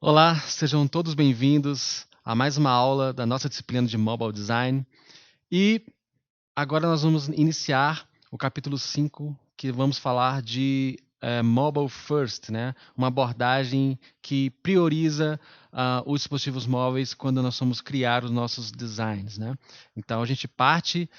Olá, sejam todos bem-vindos a mais uma aula da nossa disciplina de Mobile Design. E agora nós vamos iniciar o capítulo 5, que vamos falar de Mobile First, né? Uma abordagem que prioriza os dispositivos móveis quando nós vamos criar os nossos designs, né? Então a gente parte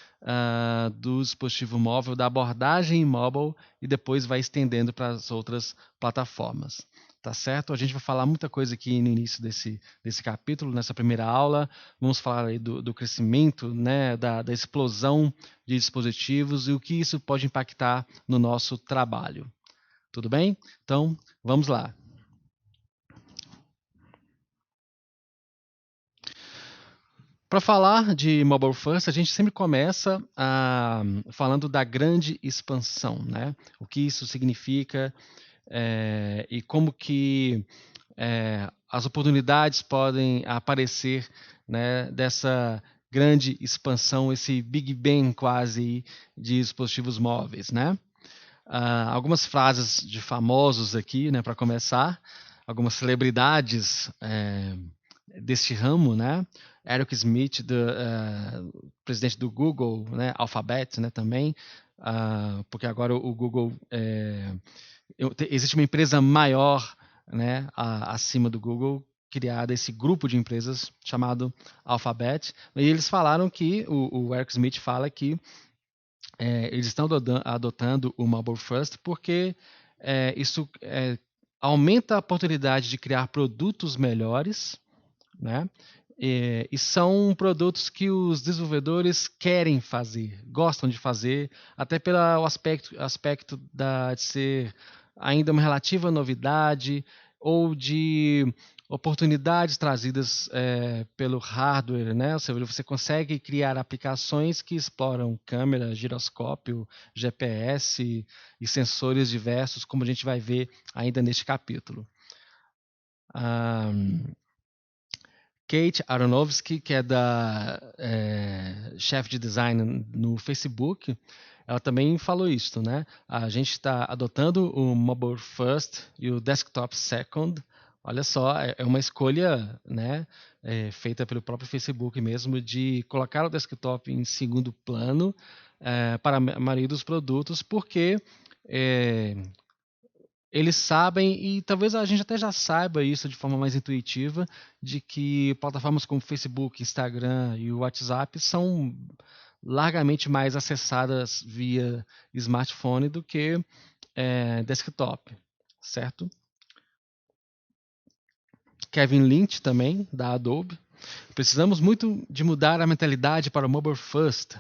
do dispositivo móvel, da abordagem mobile e depois vai estendendo para as outras plataformas. Tá certo? A gente vai falar muita coisa aqui no início desse capítulo, nessa primeira aula. Vamos falar aí do crescimento, né, da explosão de dispositivos e o que isso pode impactar no nosso trabalho. Tudo bem? Então, vamos lá. Para falar de Mobile First, a gente sempre começa falando da grande expansão, né? O que isso significa e como que as oportunidades podem aparecer, né, dessa grande expansão, esse Big Bang quase de dispositivos móveis, né? Algumas frases de famosos aqui, né, para começar, algumas celebridades deste ramo, né? Eric Schmidt, presidente do Google, né, Alphabet, né, também, porque agora o Google existe uma empresa maior, né, acima do Google, criada esse grupo de empresas chamado Alphabet, e eles falaram que o Eric Schmidt fala que eles estão adotando o Mobile First porque isso aumenta a oportunidade de criar produtos melhores, né? E são produtos que os desenvolvedores querem fazer, gostam de fazer, até pelo aspecto de ser ainda uma relativa novidade ou de oportunidades trazidas pelo hardware, né? Ou seja, você consegue criar aplicações que exploram câmera, giroscópio, GPS e sensores diversos, como a gente vai ver ainda neste capítulo. Kate Aronofsky, que é da chefe de design no Facebook, ela também falou isso, né? A gente está adotando o mobile first e o desktop second. Olha só, é uma escolha, né, feita pelo próprio Facebook mesmo de colocar o desktop em segundo plano para a maioria dos produtos, porque eles sabem, e talvez a gente até já saiba isso de forma mais intuitiva, de que plataformas como Facebook, Instagram e o WhatsApp são largamente mais acessadas via smartphone do que desktop, certo? Kevin Lynch também, da Adobe. Precisamos muito de mudar a mentalidade para o mobile first.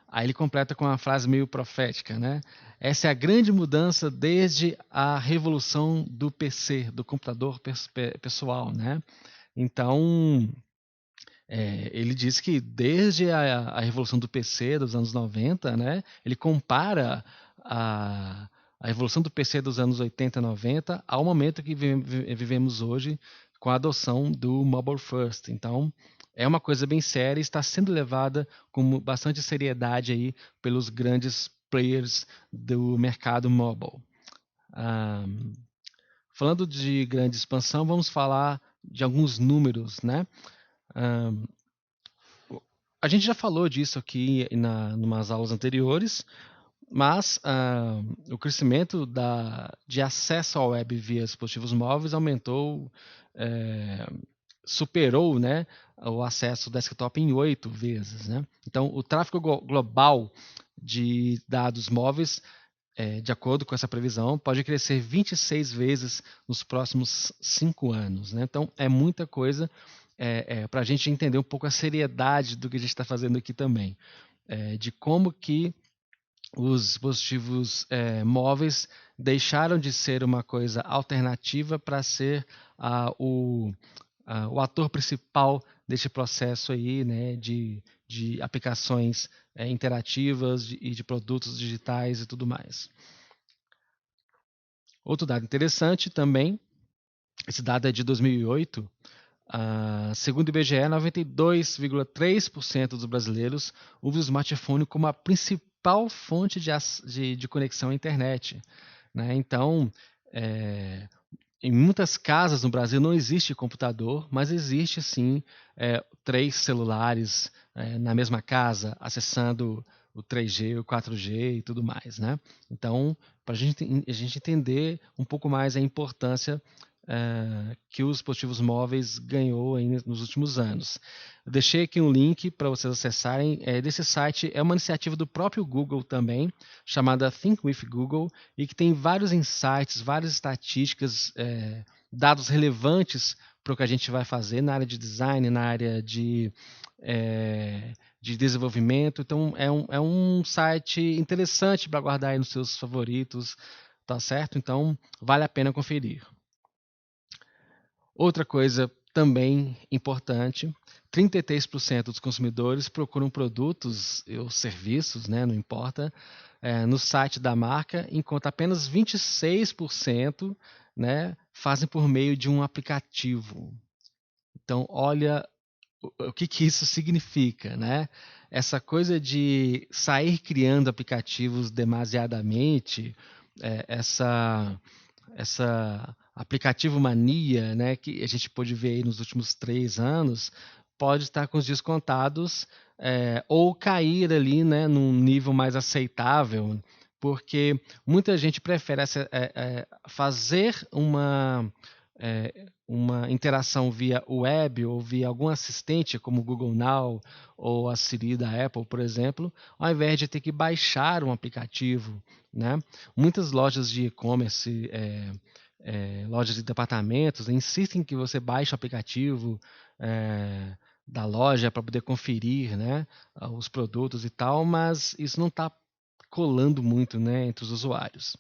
Aí ele completa com uma frase meio profética, né? Essa é a grande mudança desde a revolução do PC, do computador pessoal, né? Então, ele diz que desde a revolução do PC dos anos 90, né? Ele compara a evolução do PC dos anos 80 e 90 ao momento que vivemos hoje com a adoção do Mobile First. Então, é uma coisa bem séria e está sendo levada com bastante seriedade aí pelos grandes players do mercado mobile. Falando de grande expansão, vamos falar de alguns números, né? A gente já falou disso aqui numas aulas anteriores, mas o crescimento de acesso à web via dispositivos móveis aumentou, superou, né, o acesso desktop em 8 vezes, né? Então, o tráfego global de dados móveis, de acordo com essa previsão, pode crescer 26 vezes nos próximos 5 anos, né? Então, é muita coisa para a gente entender um pouco a seriedade do que a gente está fazendo aqui também, de como que os dispositivos móveis deixaram de ser uma coisa alternativa para ser o ator principal deste processo aí, né, de aplicações interativas e de produtos digitais e tudo mais. Outro dado interessante também, esse dado é de 2008, segundo o IBGE, 92,3% dos brasileiros usam o smartphone como a principal fonte de conexão à internet, né? Então, em muitas casas no Brasil não existe computador, mas existe sim 3 celulares na mesma casa, acessando o 3G, o 4G e tudo mais, né? Então, para a gente entender um pouco mais a importância que os dispositivos móveis ganhou aí nos últimos anos. Eu deixei aqui um link para vocês acessarem desse site. É uma iniciativa do próprio Google também, chamada Think with Google, e que tem vários insights, várias estatísticas, dados relevantes para o que a gente vai fazer na área de design, na área de desenvolvimento. Então, é um site interessante para guardar aí nos seus favoritos, tá certo? Então, vale a pena conferir. Outra coisa também importante, 33% dos consumidores procuram produtos ou serviços, né, não importa, no site da marca, enquanto apenas 26%, né, fazem por meio de um aplicativo. Então, olha o que isso significa, né? Essa coisa de sair criando aplicativos demasiadamente, essa aplicativo mania, né, que a gente pôde ver aí nos últimos 3 anos, pode estar com os dias contados, ou cair ali, né, num nível mais aceitável, porque muita gente prefere fazer uma interação via web ou via algum assistente, como o Google Now ou a Siri da Apple, por exemplo, ao invés de ter que baixar um aplicativo, né? Muitas lojas de e-commerce, lojas de departamentos, insistem que você baixe o aplicativo da loja para poder conferir, né, os produtos e tal, mas isso não está colando muito, né, entre os usuários.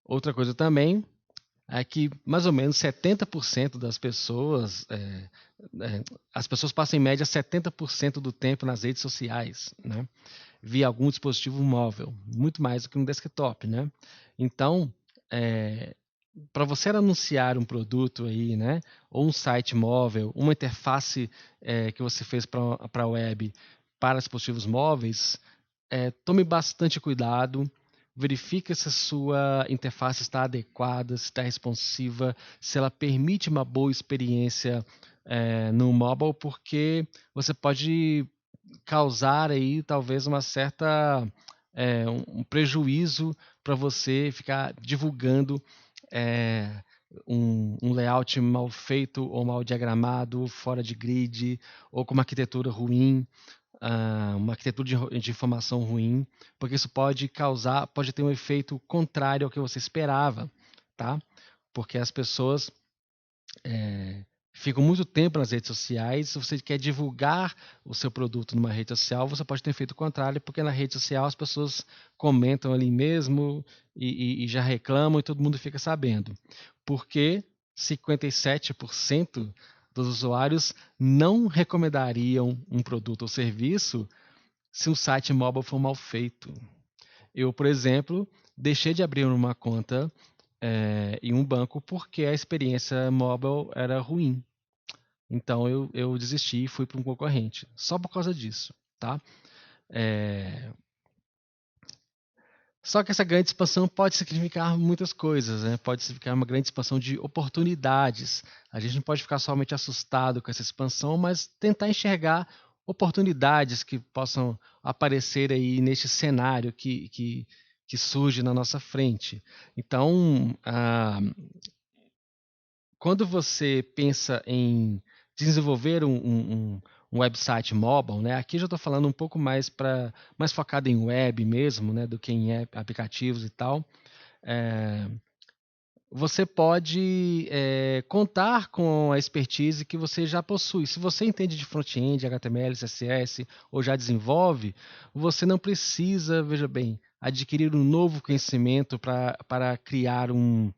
Outra coisa também é que mais ou menos 70% das pessoas, as pessoas passam em média 70% do tempo nas redes sociais, né, via algum dispositivo móvel, muito mais do que um desktop, né? Então, para você anunciar um produto aí, né, ou um site móvel, uma interface que você fez para a web para dispositivos móveis, tome bastante cuidado, verifique se a sua interface está adequada, se está responsiva, se ela permite uma boa experiência no mobile, porque você pode causar aí talvez uma certa um prejuízo para você ficar divulgando um layout mal feito ou mal diagramado, fora de grid, ou com uma arquitetura ruim, uma arquitetura de informação ruim, porque isso pode ter um efeito contrário ao que você esperava, tá? Porque as pessoas ficam muito tempo nas redes sociais. Se você quer divulgar o seu produto numa rede social, você pode ter feito o contrário, porque na rede social as pessoas comentam ali mesmo e já reclamam e todo mundo fica sabendo. Porque 57% dos usuários não recomendariam um produto ou serviço se um site mobile for mal feito. Eu, por exemplo, deixei de abrir uma conta em um banco porque a experiência mobile era ruim. Então eu desisti e fui para um concorrente, só por causa disso, tá? Só que essa grande expansão pode significar muitas coisas, né? Pode significar uma grande expansão de oportunidades. A gente não pode ficar somente assustado com essa expansão, mas tentar enxergar oportunidades que possam aparecer aí neste cenário que surge na nossa frente. Então, quando você pensa em desenvolver um website mobile, né? Aqui já estou falando um pouco mais focado em web mesmo, né? Do que em aplicativos e tal. Você pode contar com a expertise que você já possui. Se você entende de front-end, HTML, CSS ou já desenvolve, você não precisa, veja bem, adquirir um novo conhecimento para criar um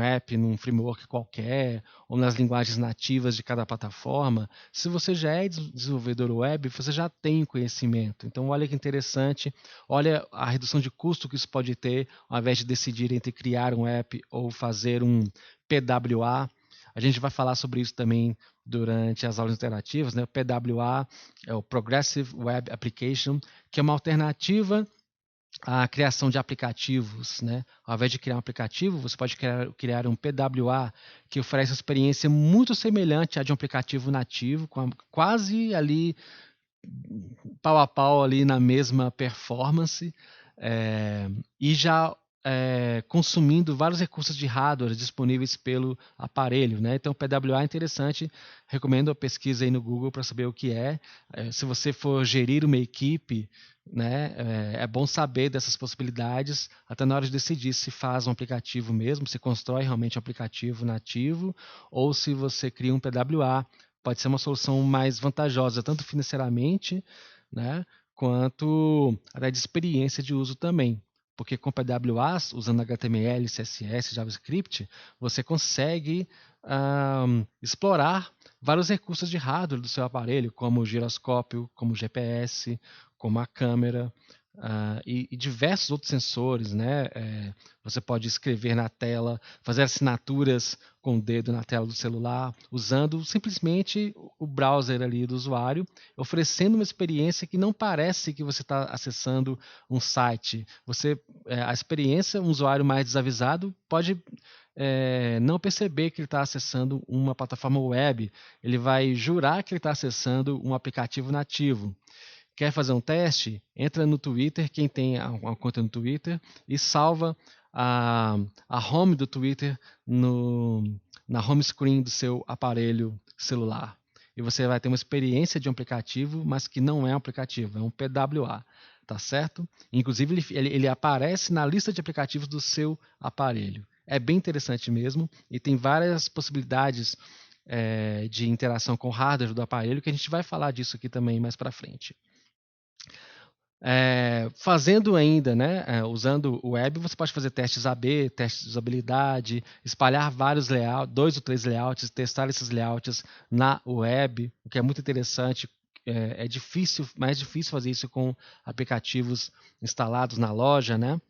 app num framework qualquer ou nas linguagens nativas de cada plataforma. Se você já é desenvolvedor web, você já tem conhecimento. Então, olha que interessante, olha a redução de custo que isso pode ter, ao invés de decidir entre criar um app ou fazer um PWA. A gente vai falar sobre isso também durante as aulas interativas, né? O PWA é o Progressive Web Application, que é uma alternativa a criação de aplicativos, né? Ao invés de criar um aplicativo, você pode criar um PWA que oferece uma experiência muito semelhante à de um aplicativo nativo, quase ali pau a pau ali na mesma performance, e já consumindo vários recursos de hardware disponíveis pelo aparelho, né? Então, o PWA é interessante, recomendo a pesquisa aí no Google para saber o que é. Se você for gerir uma equipe, né, é bom saber dessas possibilidades, até na hora de decidir se faz um aplicativo mesmo, se constrói realmente um aplicativo nativo, ou se você cria um PWA. Pode ser uma solução mais vantajosa, tanto financeiramente, né, quanto até de experiência de uso também. Porque com PWAs, usando HTML, CSS, JavaScript, você consegue explorar vários recursos de hardware do seu aparelho, como o giroscópio, como o GPS, como a câmera, e diversos outros sensores, né? Você pode escrever na tela, fazer assinaturas com o dedo na tela do celular, usando simplesmente o browser ali do usuário, oferecendo uma experiência que não parece que você está acessando um site. A experiência, um usuário mais desavisado pode não perceber que ele está acessando uma plataforma web. Ele vai jurar que ele está acessando um aplicativo nativo. Quer fazer um teste? Entra no Twitter, quem tem uma conta no Twitter, e salva a home do Twitter na home screen do seu aparelho celular. E você vai ter uma experiência de um aplicativo, mas que não é um aplicativo, é um PWA, tá certo? Inclusive, ele aparece na lista de aplicativos do seu aparelho. É bem interessante mesmo, e tem várias possibilidades de interação com o hardware do aparelho, que a gente vai falar disso aqui também mais para frente. Fazendo ainda, né, usando o web, você pode fazer testes AB, testes de usabilidade, espalhar vários layouts, 2 ou 3 layouts, testar esses layouts na web, o que é muito interessante. É difícil, mais difícil fazer isso com aplicativos instalados na loja, né?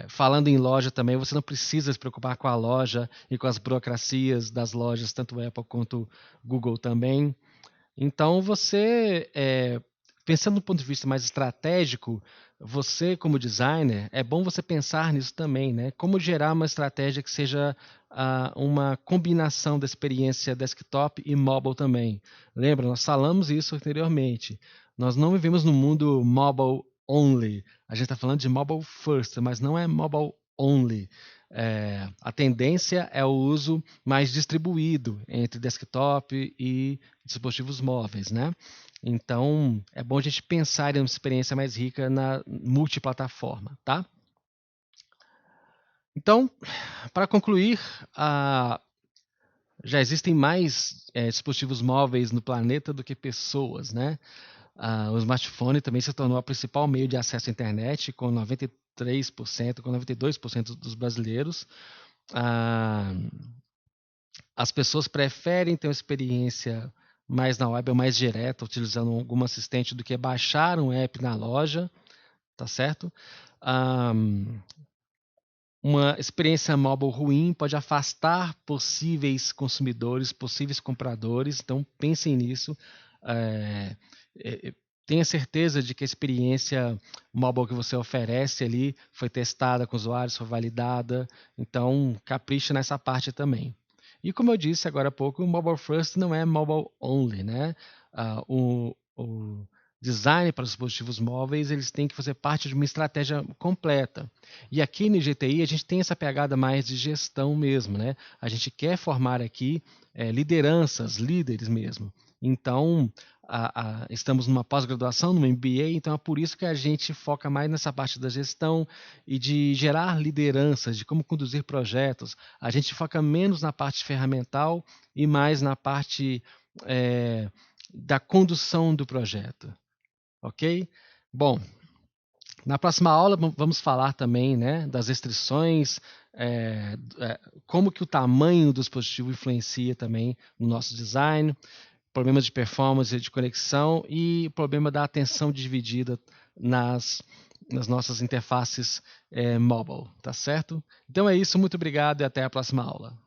Falando em loja também, você não precisa se preocupar com a loja e com as burocracias das lojas, tanto Apple quanto Google também. Então, pensando do ponto de vista mais estratégico, você como designer, é bom você pensar nisso também, né? Como gerar uma estratégia que seja uma combinação da experiência desktop e mobile também. Lembra, nós falamos isso anteriormente. Nós não vivemos no mundo mobile only. A gente está falando de mobile first, mas não é mobile only. A tendência é o uso mais distribuído entre desktop e dispositivos móveis, né? Então, é bom a gente pensar em uma experiência mais rica na multiplataforma, tá? Então, para concluir, já existem mais dispositivos móveis no planeta do que pessoas, né? O smartphone também se tornou o principal meio de acesso à internet, com 93%, com 92% dos brasileiros. As pessoas preferem ter uma experiência mais na web ou mais direta, utilizando algum assistente, do que baixar um app na loja, tá certo? Uma experiência mobile ruim pode afastar possíveis consumidores, possíveis compradores, então pensem nisso. Tenha certeza de que a experiência mobile que você oferece ali foi testada com usuários, foi validada, então capricha nessa parte também. E como eu disse agora há pouco, o Mobile First não é mobile only, né? O design para os dispositivos móveis, eles têm que fazer parte de uma estratégia completa. E aqui no GTI a gente tem essa pegada mais de gestão mesmo, né? A gente quer formar aqui lideranças, líderes mesmo. Então, estamos numa pós-graduação, numa MBA, então é por isso que a gente foca mais nessa parte da gestão e de gerar lideranças, de como conduzir projetos. A gente foca menos na parte ferramental e mais na parte da condução do projeto. Ok? Bom, na próxima aula vamos falar também, né, das restrições, como que o tamanho do dispositivo influencia também no nosso design, problemas de performance e de conexão e o problema da atenção dividida nas nossas interfaces mobile, tá certo? Então é isso, muito obrigado e até a próxima aula.